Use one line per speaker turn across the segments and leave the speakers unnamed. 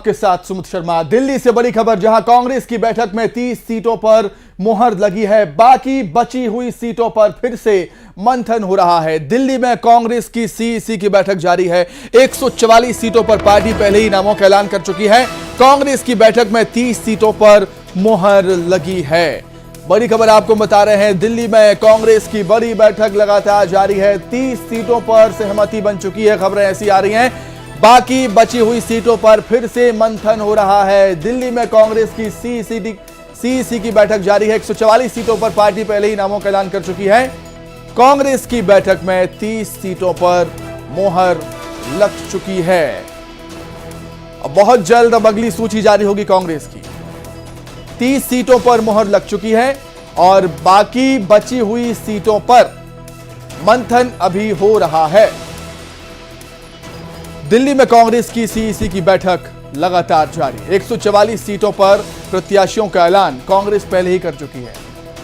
आपके साथ सुमित शर्मा। दिल्ली से बड़ी खबर, जहां कांग्रेस की बैठक में 30 सीटों पर मुहर लगी है। बाकी बची हुई सीटों पर फिर से मंथन हो रहा है। दिल्ली में कांग्रेस की सीईसी की बैठक जारी है। 144 सीटों पर पार्टी पहले ही नामों का ऐलान कर चुकी है। कांग्रेस की बैठक में 30 सीटों पर मुहर लगी है। बड़ी खबर आपको बता रहे हैं, दिल्ली में कांग्रेस की बड़ी बैठक लगातार जारी है। 30 सीटों पर सहमति बन चुकी है। खबरें ऐसी आ रही हैं, बाकी बची हुई सीटों पर फिर से मंथन हो रहा है। दिल्ली में कांग्रेस की सीईसी की बैठक जारी है। 144 सीटों पर पार्टी पहले ही नामों का ऐलान कर चुकी है। कांग्रेस की बैठक में 30 सीटों पर मुहर लग चुकी है। अब बहुत जल्द अब अगली सूची जारी होगी कांग्रेस की। 30 सीटों पर मुहर लग चुकी है और बाकी बची हुई सीटों पर मंथन अभी हो रहा है। दिल्ली में कांग्रेस की सीईसी की बैठक लगातार जारी। 144 सीटों पर प्रत्याशियों का ऐलान कांग्रेस पहले ही कर चुकी है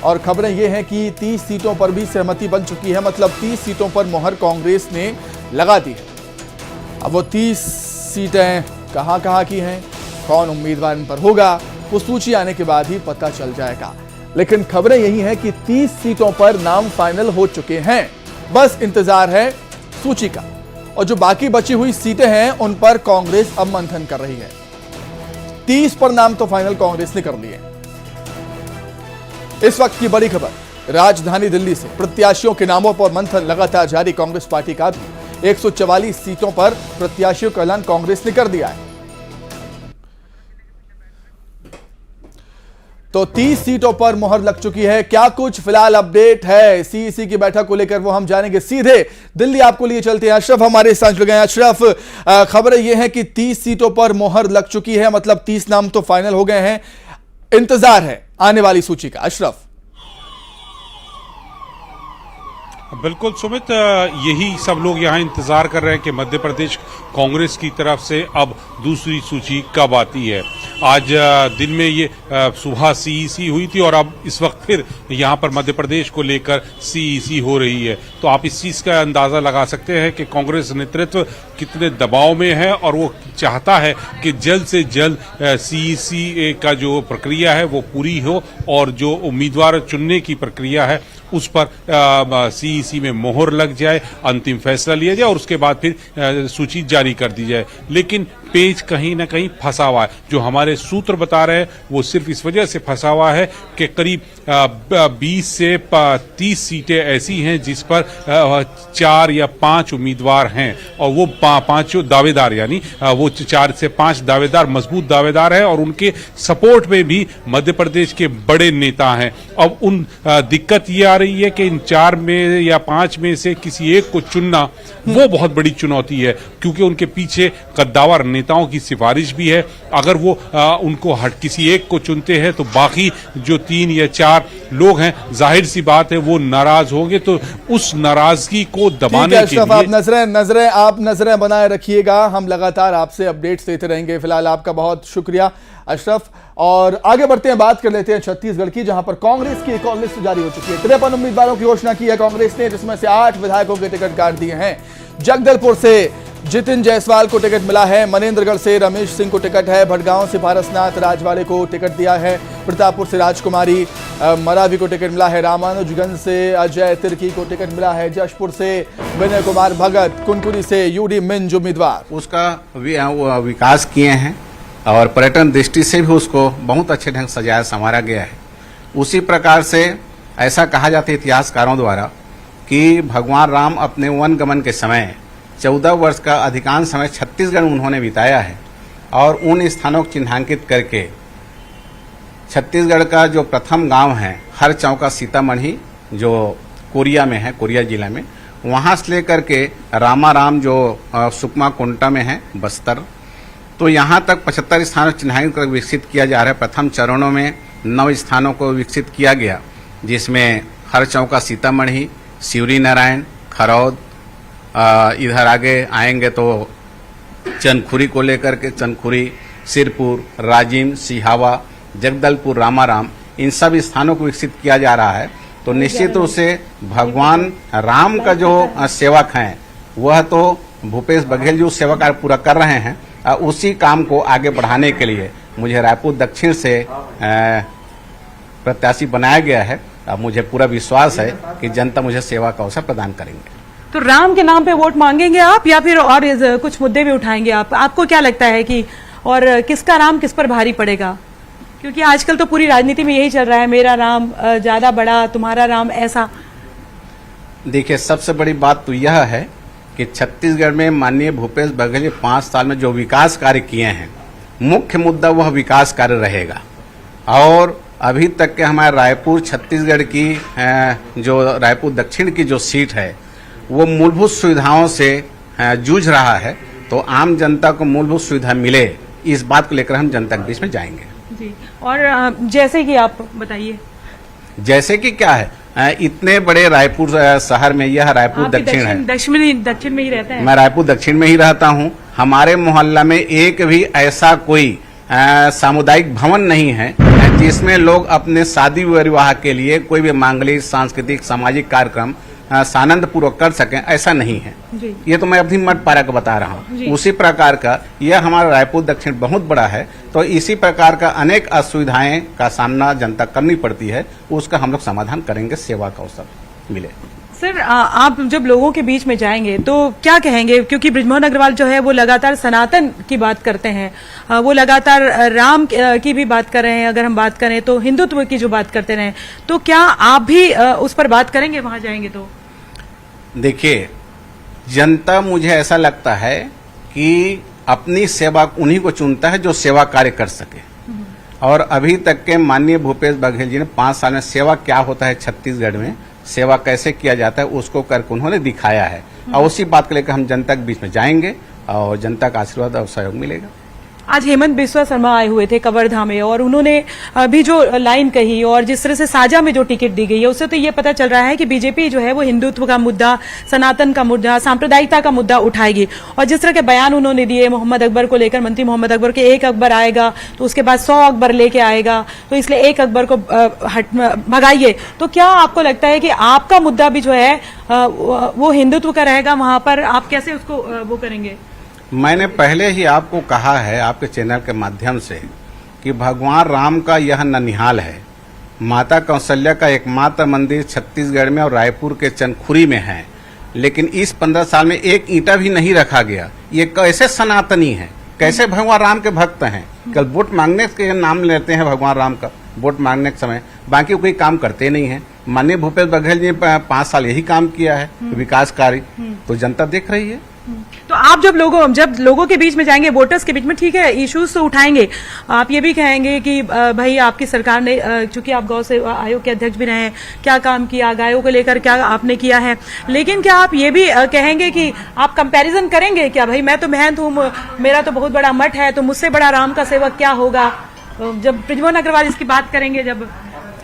और खबरें यह हैं कि 30 सीटों पर भी सहमति बन चुकी है। मतलब 30 सीटों पर मुहर कांग्रेस ने लगा दी है। अब वो 30 सीटें कहां की हैं, कौन उम्मीदवार इन पर होगा, वो सूची आने के बाद ही पता चल जाएगा। लेकिन खबरें यही हैं कि 30 सीटों पर नाम फाइनल हो चुके हैं। बस इंतजार है सूची का, और जो बाकी बची हुई सीटें हैं उन पर कांग्रेस अब मंथन कर रही है। 30 पर नाम तो फाइनल कांग्रेस ने कर लिए। इस वक्त की बड़ी खबर, राजधानी दिल्ली से प्रत्याशियों के नामों पर मंथन लगातार जारी। कांग्रेस पार्टी का 144 सीटों पर प्रत्याशियों का ऐलान कांग्रेस ने कर दिया है। तो 30 सीटों पर मुहर लग चुकी है। क्या कुछ फिलहाल अपडेट है सीईसी की बैठक को लेकर, वो हम जानेंगे। सीधे दिल्ली आपको लिए चलते हैं। अशरफ हमारे साथ जुड़ गए हैं। अशरफ, खबरें यह है कि 30 सीटों पर मुहर लग चुकी है, मतलब 30 नाम तो फाइनल हो गए हैं। इंतजार है आने वाली सूची का। अशरफ।
बिल्कुल सुमित, यही सब लोग यहाँ इंतजार कर रहे हैं कि मध्य प्रदेश कांग्रेस की तरफ से अब दूसरी सूची कब आती है। आज दिन में ये सुबह सीईसी हुई थी और अब इस वक्त फिर यहाँ पर मध्य प्रदेश को लेकर सीईसी हो रही है। तो आप इस चीज का अंदाजा लगा सकते हैं कि कांग्रेस नेतृत्व कितने दबाव में है और वो चाहता है कि जल्द से जल्द सीईसी का जो प्रक्रिया है वो पूरी हो और जो उम्मीदवार चुनने की प्रक्रिया है उस पर सीईसी में मोहर लग जाए, अंतिम फैसला लिया जाए और उसके बाद फिर सूची जारी कर दी जाए। लेकिन पेज कहीं ना कहीं फंसा हुआ है। जो हमारे सूत्र बता रहे हैं वो सिर्फ इस वजह से फंसा हुआ है कि करीब 20 से 30 सीटें ऐसी हैं जिस पर 4 या 5 उम्मीदवार हैं और वो 5 दावेदार, यानी वो 4 से 5 दावेदार मजबूत दावेदार हैं और उनके सपोर्ट में भी मध्य प्रदेश के बड़े नेता हैं। अब उन दिक्कत ये आ रही है कि इन 4 में या 5 में से किसी एक को चुनना वो बहुत बड़ी चुनौती है, क्योंकि उनके पीछे कद्दावर नेताओं की सिफारिश भी है। अगर वो उनको किसी एक को चुनते हैं तो बाकी जो 3 या 4 लोग हैं, जाहिर सी बात है वो नाराज होंगे। तो उस नाराजगी को दबाने के लिए
आप नजरें बनाए रखिएगा। हम लगातार आपसे अपडेट्स देते रहेंगे। फिलहाल आपका बहुत शुक्रिया अशरफ। और आगे बढ़ते हैं, बात कर लेते हैं छत्तीसगढ़ की, जहां पर कांग्रेस की एक और लिस्ट जारी हो चुकी है। 53 उम्मीदवारों की घोषणा की है कांग्रेस ने, जिसमें से 8 विधायकों के टिकट काट दिए हैं। जगदलपुर से जितिन जायसवाल को टिकट मिला है। मनेन्द्रगढ़ से रमेश सिंह को टिकट है। भटगांव से पारसनाथ राजवाड़े को टिकट दिया है। प्रतापपुर से राजकुमारी मरावी को टिकट मिला है। रामानुजगंज से अजय तिर्की को टिकट मिला है। जशपुर से विनय कुमार भगत, कुनकुरी से यूडी मिंज उम्मीदवार।
उसका विकास किए हैं और पर्यटन दृष्टि से भी उसको बहुत अच्छे ढंग से सजाया संवारा गया है। उसी प्रकार से ऐसा कहा जाता है इतिहासकारों द्वारा कि भगवान राम अपने वन गमन के समय 14 वर्ष का अधिकांश समय छत्तीसगढ़ में उन्होंने बिताया है और उन स्थानों को चिन्हांकित करके छत्तीसगढ़ का जो प्रथम गांव है हरचौका सीतामढ़ी, जो कोरिया में है, कोरिया जिला में, वहां से लेकर के रामाराम जो सुकमा कुंटा में है, बस्तर, तो यहाँ तक 75 स्थानों चिन्हांकित कर विकसित किया जा रहा है। प्रथम चरणों में 9 स्थानों को विकसित किया गया, जिसमें हरचौका सीतामढ़ी, सिवरी नारायण, खरौद, इधर आगे आएंगे तो चनखुरी को लेकर के चनखुरी, सिरपुर, राजिम, सिहावा, जगदलपुर, रामाराम, इन सब स्थानों को विकसित किया जा रहा है। तो निश्चित रूप से भगवान राम का जो सेवक हैं वह तो भूपेश बघेल जो सेवा कार्य पूरा कर रहे हैं, उसी काम को आगे बढ़ाने के लिए मुझे रायपुर दक्षिण से प्रत्याशी बनाया गया है। अब मुझे पूरा विश्वास है कि जनता मुझे सेवा का अवसर प्रदान करेंगे।
तो राम के नाम पे वोट मांगेंगे आप या फिर और कुछ मुद्दे भी उठाएंगे आप? आपको क्या लगता है कि और किसका राम किस पर भारी पड़ेगा? क्योंकि आजकल तो पूरी राजनीति में यही चल रहा है, मेरा राम ज्यादा बड़ा, तुम्हारा राम ऐसा।
देखिए, सबसे बड़ी बात तो यह है कि छत्तीसगढ़ में माननीय भूपेश बघेल जी 5 साल में जो विकास कार्य किए हैं, मुख्य मुद्दा वह विकास कार्य रहेगा। और अभी तक के हमारे रायपुर छत्तीसगढ़ की जो रायपुर दक्षिण की जो सीट है वो मूलभूत सुविधाओं से जूझ रहा है। तो आम जनता को मूलभूत सुविधा मिले, इस बात को लेकर हम जनता के बीच में जाएंगे
जी। और जैसे कि आप बताइए,
जैसे कि क्या है, इतने बड़े रायपुर शहर में यह रायपुर दक्षिण है।
दक्षिण में ही रहता है।
मैं रायपुर दक्षिण में ही रहता हूँ। हमारे मोहल्ला में एक भी ऐसा कोई सामुदायिक भवन नहीं है जिसमें लोग अपने शादी विवाह के लिए कोई भी मांगलिक, सांस्कृतिक, सामाजिक कार्यक्रम सानंद पूर्वक कर सकें, ऐसा नहीं है
जी।
ये तो मैं अपनी मठ पारा का बता रहा हूँ। उसी प्रकार का यह हमारा रायपुर दक्षिण बहुत बड़ा है, तो इसी प्रकार का अनेक असुविधाएं का सामना जनता करनी पड़ती है, उसका हम लोग समाधान करेंगे, सेवा का अवसर मिले।
सर, आप जब लोगों के बीच में जाएंगे तो क्या कहेंगे? क्योंकि बृजमोहन अग्रवाल जो है वो लगातार सनातन की बात करते हैं, वो लगातार राम की भी बात कर रहे हैं। अगर हम बात करें तो हिंदुत्व की जो बात करते रहे, तो क्या आप भी उस पर बात करेंगे वहां जाएंगे तो?
देखिए, जनता, मुझे ऐसा लगता है कि अपनी सेवा उन्हीं को चुनता है जो सेवा कार्य कर सके। और अभी तक के माननीय भूपेश बघेल जी ने 5 साल में सेवा क्या होता है, छत्तीसगढ़ में सेवा कैसे किया जाता है, उसको करके उन्होंने दिखाया है। और उसी बात को लेकर हम जनता के बीच में जाएंगे और जनता का आशीर्वाद और सहयोग मिलेगा।
आज हेमंत बिस्वा शर्मा आए हुए थे कवर्धा में और उन्होंने अभी जो लाइन कही और जिस तरह से साझा में जो टिकट दी गई है, उससे तो ये पता चल रहा है कि बीजेपी जो है वो हिंदुत्व का मुद्दा, सनातन का मुद्दा, सांप्रदायिकता का मुद्दा उठाएगी। और जिस तरह के बयान उन्होंने दिए मोहम्मद अकबर को लेकर, मंत्री मोहम्मद अकबर के, एक अकबर आएगा तो उसके बाद 100 अकबर लेके आएगा, तो इसलिए एक अकबर को भगाइए। तो क्या आपको लगता है कि आपका मुद्दा भी जो है वो हिंदुत्व का रहेगा वहां पर? आप कैसे उसको वो करेंगे?
मैंने पहले ही आपको कहा है आपके चैनल के माध्यम से कि भगवान राम का यह ननिहाल है। माता कौशल्या का एकमात्र मंदिर छत्तीसगढ़ में और रायपुर के चनखुरी में है, लेकिन इस 15 साल में एक ईंटा भी नहीं रखा गया। ये कैसे सनातनी है, कैसे भगवान राम के भक्त हैं? कल वोट मांगने के नाम लेते हैं भगवान राम का, वोट मांगने के समय बाकी कोई काम करते नहीं है। माननीय भूपेश बघेल जी 5 साल यही काम किया है, विकास कार्य, तो जनता देख रही है।
तो आप जब लोगों के बीच में जाएंगे, वोटर्स के बीच में, ठीक है, इश्यूज तो उठाएंगे, आप ये भी कहेंगे कि भाई आपकी सरकार ने, चूंकि आप गौ सेवा आयोग के अध्यक्ष भी रहे हैं, क्या काम किया, गायों को लेकर क्या आपने किया है, लेकिन क्या आप ये भी कहेंगे कि आप कंपैरिजन करेंगे क्या? भाई मैं तो महंत हूँ, मेरा तो बहुत बड़ा मठ है, तो मुझसे बड़ा राम का सेवक क्या होगा? जब बृजमोहन अग्रवाल इसकी बात करेंगे, जब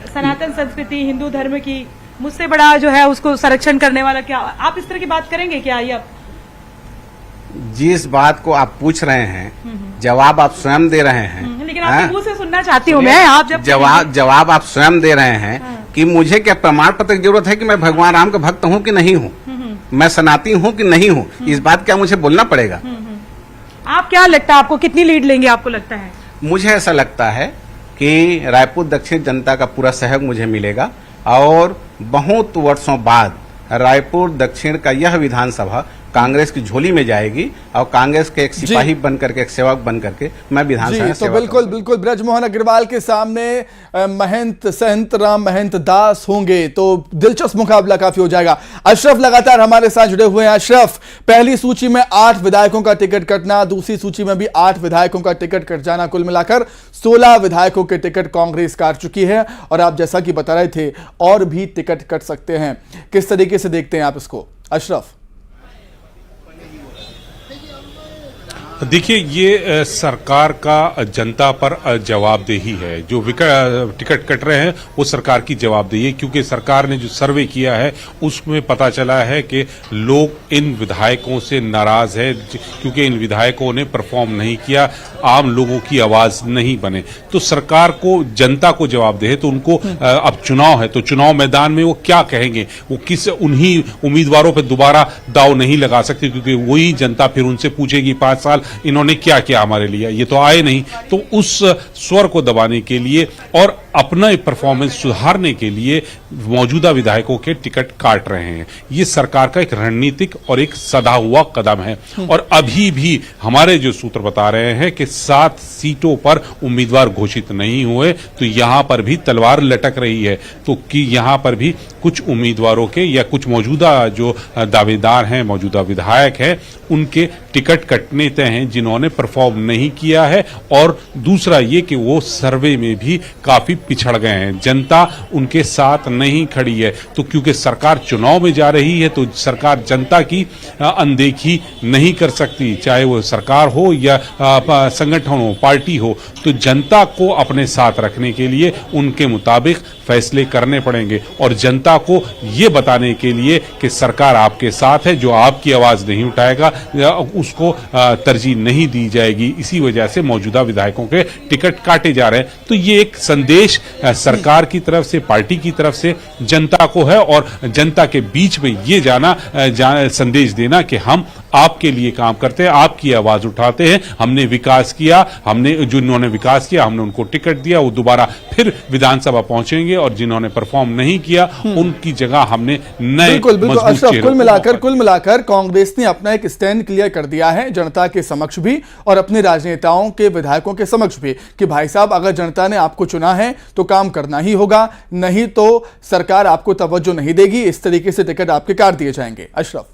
सनातन संस्कृति, हिंदू धर्म की, मुझसे बड़ा जो है उसको संरक्षण करने वाला क्या, आप इस तरह की बात करेंगे क्या? या
जिस बात को आप पूछ रहे हैं जवाब आप स्वयं दे रहे हैं,
लेकिन आपके मुंह से सुनना चाहती हूँ मैं। आप जब
जवाब आप स्वयं दे रहे हैं कि मुझे क्या प्रमाण पत्र की जरूरत है कि मैं भगवान राम का भक्त हूँ कि नहीं हूँ, मैं सनातनी हूँ कि नहीं हूँ, इस बात क्या मुझे बोलना पड़ेगा?
आप क्या लगता है, आपको कितनी लीड लेंगे आपको लगता है?
मुझे ऐसा लगता है कि रायपुर दक्षिण जनता का पूरा सहयोग मुझे मिलेगा और बहुत वर्षों बाद रायपुर दक्षिण का यह विधानसभा कांग्रेस की झोली में जाएगी और कांग्रेस के एक सिपाही बनकर के, एक सेवक बनकर के मैं विधानसभा
तो बिल्कुल बृजमोहन अग्रवाल के सामने महंत संत राम महंत दास होंगे तो दिलचस्प मुकाबला काफी हो जाएगा। अशरफ लगातार हमारे साथ जुड़े हुए हैं। अशरफ, पहली सूची में 8 विधायकों का टिकट कटना, दूसरी सूची में भी 8 विधायकों का टिकट कट जाना, कुल मिलाकर 16 विधायकों के टिकट कांग्रेस काट चुकी है और आप जैसा कि बता रहे थे और भी टिकट कट सकते हैं। किस तरीके से देखते हैं आप इसको अशरफ?
देखिए, ये सरकार का जनता पर जवाबदेही है। जो टिकट कट रहे हैं वो सरकार की जवाबदेही है, क्योंकि सरकार ने जो सर्वे किया है उसमें पता चला है कि लोग इन विधायकों से नाराज है, क्योंकि इन विधायकों ने परफॉर्म नहीं किया, आम लोगों की आवाज नहीं बने। तो सरकार को, जनता को जवाबदेह है। तो उनको अब चुनाव है, तो चुनाव मैदान में वो क्या कहेंगे, वो किस उन्हीं उम्मीदवारों पर दोबारा दाव नहीं लगा सकते, क्योंकि वही जनता फिर उनसे पूछेगी 5 साल इन्होंने क्या किया हमारे लिए, ये तो आए नहीं। तो उस स्वर को दबाने के लिए और अपना परफॉर्मेंस सुधारने के लिए मौजूदा विधायकों के टिकट काट रहे हैं। ये सरकार का एक रणनीतिक और एक सधा हुआ कदम है। और अभी भी हमारे जो सूत्र बता रहे हैं कि 7 सीटों पर उम्मीदवार घोषित नहीं हुए, तो यहां पर भी तलवार लटक रही है। तो कि यहां पर भी कुछ उम्मीदवारों के या कुछ मौजूदा जो दावेदार हैं, मौजूदा विधायक हैं, उनके टिकट कटने तय हैं जिन्होंने परफॉर्म नहीं किया है। और दूसरा ये कि वो सर्वे में भी काफी पिछड़ गए हैं, जनता उनके साथ नहीं खड़ी है। तो क्योंकि सरकार चुनाव में जा रही है, तो सरकार जनता की अनदेखी नहीं कर सकती, चाहे वो सरकार हो या संगठन हो, पार्टी हो। तो जनता को अपने साथ रखने के लिए उनके मुताबिक फैसले करने पड़ेंगे और जनता को ये बताने के लिए कि सरकार आपके साथ है, जो आपकी आवाज नहीं उठाएगा उसको तरजीह नहीं दी जाएगी। इसी वजह से मौजूदा विधायकों के टिकट काटे जा रहे हैं। तो ये एक संदेश सरकार की तरफ से, पार्टी की तरफ से जनता को है और जनता के बीच में ये संदेश देना कि हम आपके लिए काम करते हैं, आपकी आवाज उठाते हैं। हमने विकास किया, जिन्होंने विकास किया हमने उनको टिकट दिया, वो दोबारा फिर विधानसभा पहुंचेंगे और जिन्होंने परफॉर्म नहीं किया उनकी जगह हमने नए
बिल्कुल अशरफ, कुल मिलाकर कांग्रेस ने अपना एक स्टैंड क्लियर कर दिया है जनता के समक्ष भी और अपने राजनेताओं के, विधायकों के समक्ष भी कि भाई साहब, अगर जनता ने आपको चुना है तो काम करना ही होगा, नहीं तो सरकार आपको तवज्जो नहीं देगी। इस तरीके से टिकट आपके काट दिए जाएंगे। अशरफ,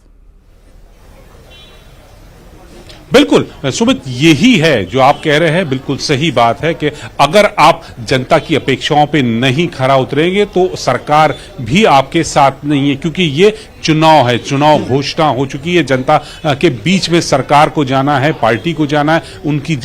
बिल्कुल सुमित, यही है जो आप कह रहे हैं, बिल्कुल सही बात है कि अगर आप जनता की अपेक्षाओं पे नहीं खरा उतरेंगे तो सरकार भी आपके साथ नहीं है। क्योंकि ये चुनाव है, चुनाव घोषणा हो चुकी है, जनता के बीच में सरकार को जाना है, पार्टी को जाना है,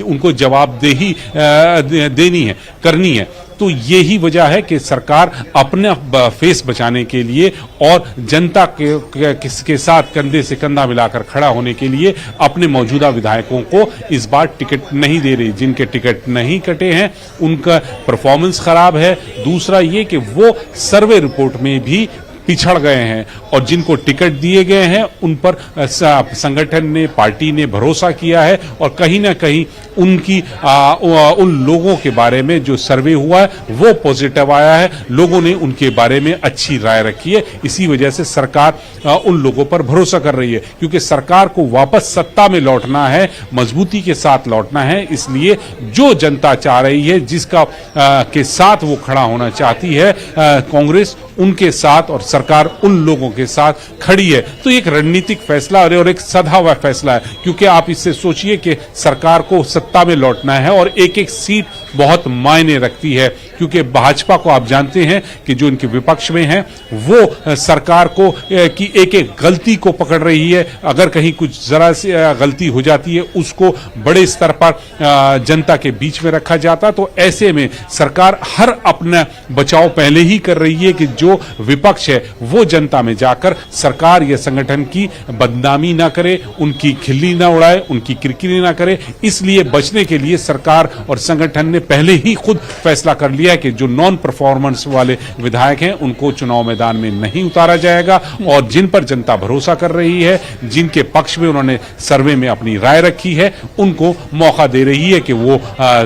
उनको जवाबदेही देनी है, करनी है। तो यही वजह है कि सरकार अपना फेस बचाने के लिए और जनता के साथ कंधे से कंधा मिलाकर खड़ा होने के लिए अपने मौजूदा विधायकों को इस बार टिकट नहीं दे रही। जिनके टिकट नहीं कटे हैं उनका परफॉर्मेंस खराब है। दूसरा ये कि वो सर्वे रिपोर्ट में भी पिछड़ गए हैं और जिनको टिकट दिए गए हैं उन पर संगठन ने, पार्टी ने भरोसा किया है और कहीं ना कहीं उन लोगों के बारे में जो सर्वे हुआ है वो पॉजिटिव आया है, लोगों ने उनके बारे में अच्छी राय रखी है। इसी वजह से सरकार उन लोगों पर भरोसा कर रही है, क्योंकि सरकार को वापस सत्ता में लौटना है, मजबूती के साथ लौटना है। इसलिए जो जनता चाह रही है, जिसका के साथ वो खड़ा होना चाहती है, कांग्रेस उनके साथ और सरकार उन लोगों के साथ खड़ी है। तो एक रणनीतिक फैसला और एक सधा हुआ फैसला है, क्योंकि आप इससे सोचिए कि सरकार को सत्ता में लौटना है और एक एक सीट बहुत मायने रखती है। क्योंकि भाजपा को आप जानते हैं कि जो इनके विपक्ष में है वो सरकार को की एक एक गलती को पकड़ रही है। अगर कहीं कुछ जरा सी गलती हो जाती है उसको बड़े स्तर पर जनता के बीच में रखा जाता। तो ऐसे में सरकार हर अपना बचाव पहले ही कर रही है कि जो विपक्ष है वो जनता में जाकर सरकार या संगठन की बदनामी ना करे, उनकी खिल्ली ना उड़ाए, उनकी किरकिरी ना करे। इसलिए बचने के लिए सरकार और संगठन ने पहले ही खुद फैसला कर लिया कि जो नॉन परफॉर्मेंस वाले विधायक हैं उनको चुनाव मैदान में नहीं उतारा जाएगा और जिन पर जनता भरोसा कर रही है, जिनके पक्ष में उन्होंने सर्वे में अपनी राय रखी है, उनको मौका दे रही है कि वो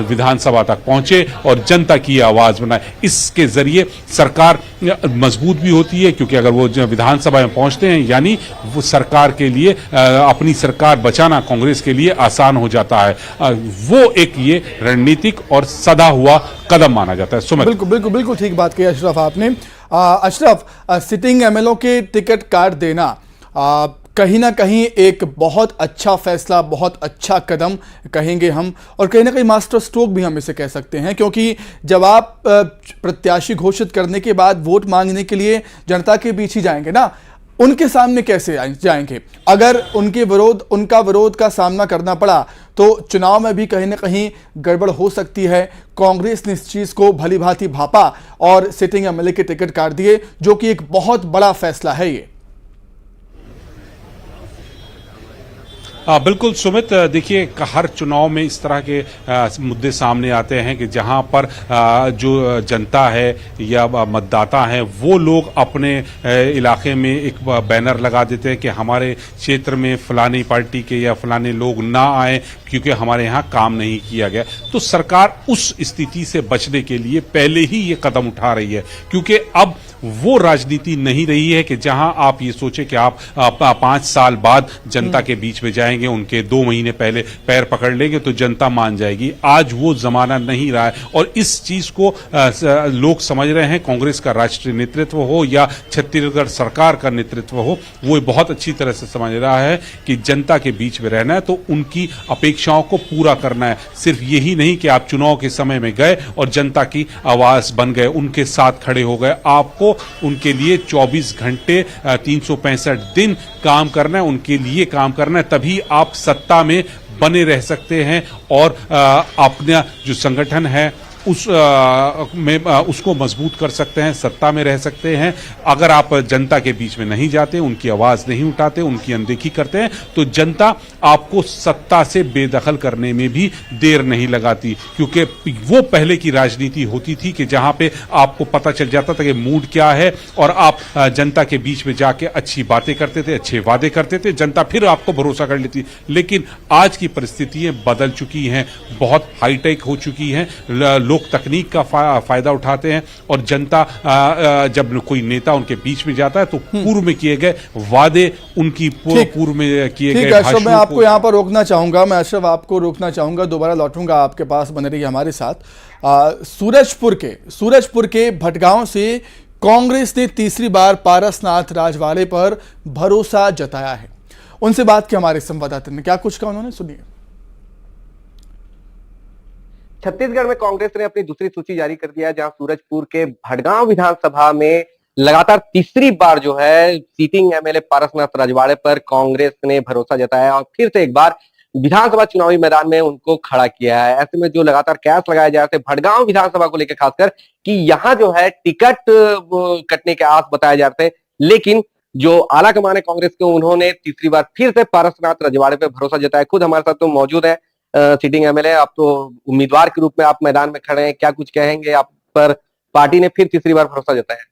विधानसभा तक पहुंचे और जनता की आवाज बनाए। इसके जरिए सरकार मजबूत भी होती है, क्योंकि अगर वो विधानसभा में पहुंचते हैं यानी वो सरकार के लिए, अपनी सरकार बचाना कांग्रेस के लिए आसान हो जाता है। वो एक ये रणनीतिक और सदा हुआ कदम माना जाता है। सुमित,
बिल्कुल ठीक बात कही अशरफ आपने। अशरफ, सिटिंग एमएलओ के टिकट काट देना कहीं ना कहीं एक बहुत अच्छा फैसला, बहुत अच्छा कदम कहेंगे हम, और कहीं ना कहीं मास्टर स्ट्रोक भी हम इसे कह सकते हैं, क्योंकि जब आप प्रत्याशी घोषित करने के बाद वोट मांगने के लिए जनता के बीच ही जाएंगे ना, उनके सामने कैसे जाएंगे? अगर उनका विरोध का सामना करना पड़ा तो चुनाव में भी कहीं ना कहीं गड़बड़ हो सकती है। कांग्रेस ने इस चीज को भली भांति भापा और सिटिंग एमएलए के टिकट काट दिए, जो कि एक बहुत बड़ा फैसला है ये।
बिल्कुल सुमित, देखिए हर चुनाव में इस तरह के मुद्दे सामने आते हैं कि जहां पर जो जनता है या मतदाता हैं वो लोग अपने इलाके में एक बैनर लगा देते हैं कि हमारे क्षेत्र में फलानी पार्टी के या फलाने लोग ना आए क्योंकि हमारे यहाँ काम नहीं किया गया। तो सरकार उस स्थिति से बचने के लिए पहले ही ये कदम उठा रही है, क्योंकि अब वो राजनीति नहीं रही है कि जहां आप ये सोचे कि आप 5 साल बाद जनता के बीच में जाएंगे, उनके 2 महीने पहले पैर पकड़ लेंगे तो जनता मान जाएगी। आज वो जमाना नहीं रहा है और इस चीज को लोग समझ रहे हैं। कांग्रेस का राष्ट्रीय नेतृत्व हो या छत्तीसगढ़ सरकार का नेतृत्व हो, वो बहुत अच्छी तरह से समझ रहा है कि जनता के बीच में रहना है तो उनकी अपेक्षाओं को पूरा करना है। सिर्फ यही नहीं कि आप चुनाव के समय में गए और जनता की आवाज बन गए, उनके साथ खड़े हो गए। आपको उनके लिए 24 घंटे 365 दिन काम करना है, उनके लिए काम करना है, तभी आप सत्ता में बने रह सकते हैं और अपना जो संगठन है उसको मजबूत कर सकते हैं, सत्ता में रह सकते हैं। अगर आप जनता के बीच में नहीं जाते, उनकी आवाज नहीं उठाते, उनकी अनदेखी करते हैं तो जनता आपको सत्ता से बेदखल करने में भी देर नहीं लगाती, क्योंकि वो पहले की राजनीति होती थी कि जहां पे आपको पता चल जाता था कि मूड क्या है और आप जनता के बीच में जाके अच्छी बातें करते थे, अच्छे वादे करते थे, जनता फिर आपको भरोसा कर लेती। लेकिन आज की परिस्थितियां बदल चुकी हैं, बहुत हाईटेक हो चुकी हैं, लोग तकनीक का फायदा उठाते हैं और जनता जब कोई नेता उनके बीच में जाता है तो पूर्व में किए गए वादे, उनकी पूर्व में किए गए
अशरफ, मैं आपको यहां पर रोकना चाहूंगा, मैं अशरफ आपको रोकना चाहूंगा, दोबारा लौटूंगा आपके पास, बने रहिए हमारे साथ। सूरजपुर के भटगांव से कांग्रेस ने तीसरी बार पारसनाथ राजवाड़े पर भरोसा जताया है। उनसे बात की हमारे संवाददाता ने, क्या कुछ कहा उन्होंने, सुनिए।
छत्तीसगढ़ में कांग्रेस ने अपनी दूसरी सूची जारी कर दिया है, जहां सूरजपुर के भटगांव विधानसभा में लगातार तीसरी बार जो है सीटिंग एमएलए पारसनाथ राजवाड़े पर कांग्रेस ने भरोसा जताया और फिर से एक बार विधानसभा चुनावी मैदान में उनको खड़ा किया है। ऐसे में जो लगातार कयास लगाए जा रहे थे भटगांव विधानसभा को लेकर, खासकर कि यहाँ जो है टिकट कटने के आस बताए जा रहे थे, लेकिन जो आला कमान है कांग्रेस के, उन्होंने तीसरी बार फिर से पारसनाथ राजवाड़े पर भरोसा जताया। खुद हमारे साथ तो मौजूद है सिटिंग एमएलए, आप तो उम्मीदवार के रूप में आप मैदान में खड़े हैं, क्या कुछ कहेंगे? आप पर पार्टी ने फिर तीसरी बार भरोसा जताया।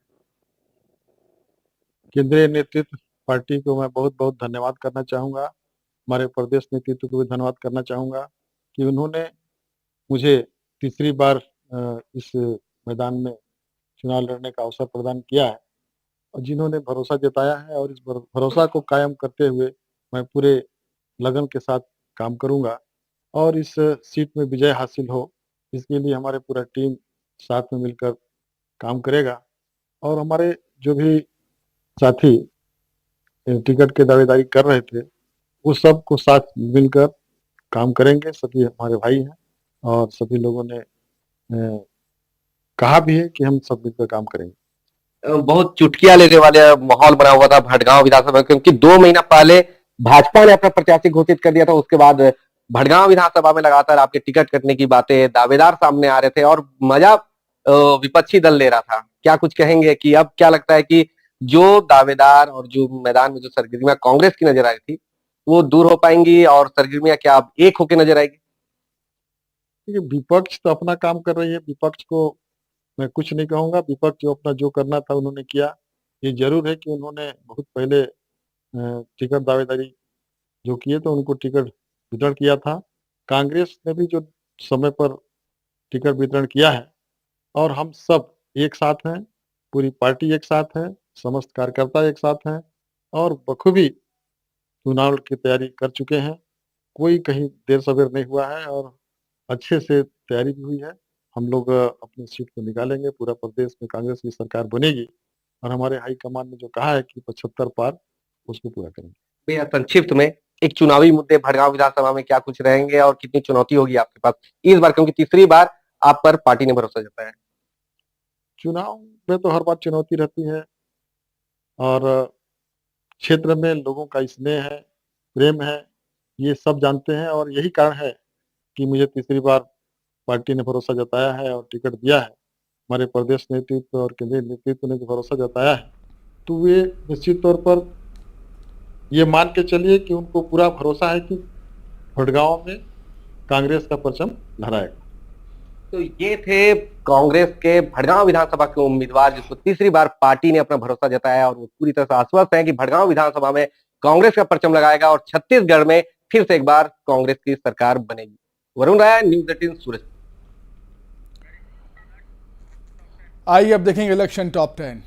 केंद्रीय नेतृत्व पार्टी को मैं बहुत बहुत धन्यवाद करना चाहूंगा, हमारे प्रदेश नेतृत्व को भी धन्यवाद करना चाहूंगा कि उन्होंने मुझे तीसरी बार इस मैदान में चुनाव लड़ने का अवसर प्रदान किया है और जिन्होंने भरोसा जताया है, और इस भरोसा को कायम करते हुए मैं पूरे लगन के साथ काम करूंगा और इस सीट में विजय हासिल हो, इसके लिए हमारे पूरा टीम साथ में मिलकर काम करेगा। और हमारे जो भी साथी टिकट के दावेदारी कर रहे थे, वो सब को साथ मिलकर काम करेंगे। सभी हमारे भाई हैं और सभी लोगों ने कहा भी है कि हम सब मिलकर काम करेंगे।
बहुत चुटकियां लेने वाले माहौल बना हुआ था भटगांव विधानसभा, क्योंकि 2 महीना पहले भाजपा ने अपना प्रत्याशी घोषित कर दिया था। उसके बाद भटगांव विधानसभा में लगातार आपके टिकट कटने की बातें, दावेदार सामने आ रहे थे और मजा विपक्षी दल ले रहा था। क्या कुछ कहेंगे कि अब क्या लगता है कि जो दावेदार और जो मैदान में जो सरगर्मियां कांग्रेस की नजर आई थी वो दूर हो पाएंगी और सरगर्मियां क्या अब एक होकर नजर आएगी?
विपक्ष तो अपना काम कर रही है, विपक्ष को मैं कुछ नहीं कहूंगा। विपक्ष जो अपना जो करना था उन्होंने किया। ये जरूर है कि उन्होंने बहुत पहले टिकट दावेदारी जो किए तो उनको टिकट वितरण किया था। कांग्रेस ने भी जो समय पर टिकट वितरण किया है और हम सब एक साथ हैं, पूरी पार्टी एक साथ है, समस्त कार्यकर्ता एक साथ हैं और बखूबी चुनाव की तैयारी कर चुके हैं। कोई कहीं देर सवेर नहीं हुआ है और अच्छे से तैयारी भी हुई है। हम लोग अपनी सीट को निकालेंगे, पूरा प्रदेश में कांग्रेस की सरकार बनेगी और हमारे हाईकमान ने जो कहा है कि 75 पार, उसको पूरा करेंगे।
बेहद संक्षिप्त में एक चुनावी मुद्दे भटगांव विधानसभा में क्या कुछ रहेंगे और कितनी चुनौती होगी आपके पास इस बार, क्योंकि तीसरी बार आप पर पार्टी ने भरोसा जताया है?
चुनाव में तो हर बार चुनौती रहती है और क्षेत्र में लोगों का स्नेह है, प्रेम है, ये सब जानते हैं और यही कारण है कि मुझे तीसरी बार पार्टी ने भरोसा जताया है और टिकट दिया है। हमारे प्रदेश नेतृत्व और केंद्रीय नेतृत्व ने जो भरोसा जताया है, तो वे निश्चित तौर पर ये मान के चलिए कि उनको पूरा भरोसा है कि भटगांव में कांग्रेस का परचम लहराएगा।
तो ये थे कांग्रेस के भड़गांव विधानसभा के उम्मीदवार जिसको तीसरी बार पार्टी ने अपना भरोसा जताया और वो पूरी तरह से आश्वस्त है कि भड़गांव विधानसभा में कांग्रेस का परचम लगाएगा और छत्तीसगढ़ में फिर से एक बार कांग्रेस की सरकार बनेगी। वरुण राय, न्यूज़ 18 सूरज।
आइए अब देखेंगे इलेक्शन टॉप 10।